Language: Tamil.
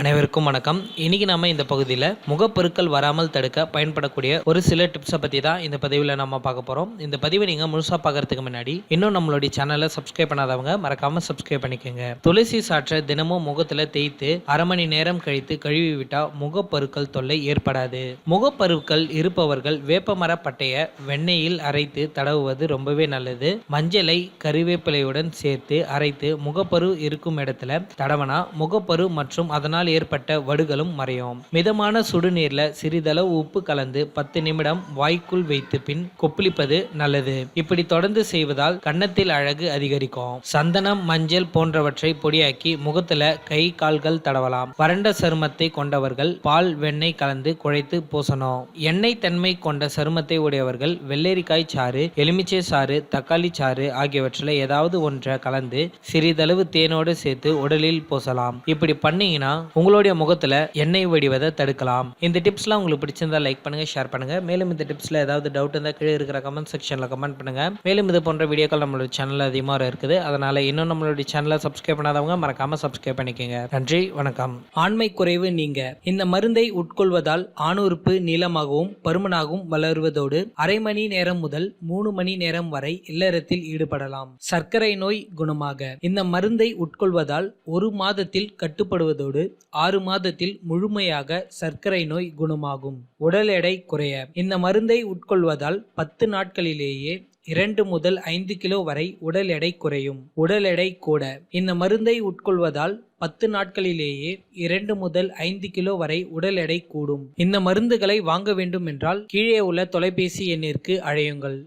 அனைவருக்கும் வணக்கம். இன்னைக்கு நாம இந்த பகுதியில் முகப்பொருட்கள் வராமல் தடுக்க பயன்படக்கூடிய ஒரு சில டிப்ஸை பற்றி தான் இந்த பதிவில் நம்ம பார்க்க போகிறோம். இந்த பதிவை நீங்கள் முழுசாக பார்க்கறதுக்கு முன்னாடி இன்னும் நம்மளுடைய சேனலை சப்ஸ்கிரைப் பண்ணாதவங்க மறக்காமல் சப்ஸ்கிரைப் பண்ணிக்கோங்க. துளசி சாற்றை தினமும் முகத்தில் தேய்த்து அரை மணி நேரம் கழித்து கழுவி விட்டால் முகப்பொருட்கள் தொல்லை ஏற்படாது. முகப்பொருட்கள் இருப்பவர்கள் வேப்பமர பட்டையை வெண்ணெயில் அரைத்து தடவுவது ரொம்பவே நல்லது. மஞ்சளை கறிவேப்பிலையுடன் சேர்த்து அரைத்து முகப்பரு இருக்கும் இடத்துல தடவனா முகப்பரு மற்றும் அதனால் ஏற்பட்ட வடுகளும் மறையும். மிதமான சுடுநீர்ல சிறிதளவு உப்பு கலந்து 10 நிமிடம் வாய்க்குள் வைத்து பின் கொப்பளிப்பது நல்லது. இப்படி தொடர்ந்து செய்வதால் கன்னத்தில் அழகு அதிகரிக்கும். சந்தனம், மஞ்சள் போன்றவற்றை பொடியாக்கி முகத்துல கை கால்கள் தடவலாம். வறண்ட சருமத்தை கொண்டவர்கள் பால் வெண்ணெய் கலந்து குழைத்து பூசணும். எண்ணெய் தன்மை கொண்ட சருமத்தை உடையவர்கள் வெள்ளரிக்காய் சாறு, எலுமிச்சை சாறு, தக்காளி சாறு ஆகியவற்றில் ஏதாவது ஒன்றை கலந்து சிறிதளவு தேனோடு சேர்த்து உடலில் பூசலாம். இப்படி பண்ணீங்கன்னா உங்களுடைய முகத்துல எண்ணெய் வடிவதை தடுக்கலாம். இந்த டிப்ஸ்லாம் உங்களுக்கு பிடிச்சிருந்தா லைக் பண்ணுங்க, ஷேர் பண்ணுங்க. மேலும் இந்த டிப்ஸ்ல ஏதாவது டவுட் இருந்தால் கீழே இருக்கிற கமெண்ட் செக்ஷன்ல கமெண்ட் பண்ணுங்க. மேலும் இது போன்ற வீடியோக்கள் நம்மளுடைய சேனல்ல அதிகமாக இருக்குது. அதனால இன்னும் நம்மளுடைய சேனலை சப்ஸ்கிரைப் பண்ணாதவங்க மறக்காம சப்ஸ்கிரைப் பண்ணிக்கோங்க. நன்றி, வணக்கம். ஆண்மை குறைவு நீங்க இந்த மருந்தை உட்கொள்வதால் ஆணுறுப்பு நீளமாகவும் பருமனாகவும் வளருவதோடு அரை மணி நேரம் முதல் 3 மணி நேரம் வரை இல்லறத்தில் ஈடுபடலாம். சர்க்கரை நோய் குணமாக இந்த மருந்தை உட்கொள்வதால் 1 மாதத்தில் கட்டுப்படுவதோடு 6 மாதத்தில் முழுமையாக சர்க்கரை நோய் குணமாகும். உடல் எடை குறைய இந்த மருந்தை உட்கொள்வதால் 10 நாட்களிலேயே 2 முதல் 5 கிலோ வரை உடல் எடை குறையும். உடல் எடை கூட இந்த மருந்தை உட்கொள்வதால் 10 நாட்களிலேயே 2 முதல் 5 கிலோ வரை உடல் எடை கூடும். இந்த மருந்துகளை வாங்க வேண்டும் என்றால் கீழே உள்ள தொலைபேசி எண்ணிற்கு அழையுங்கள்.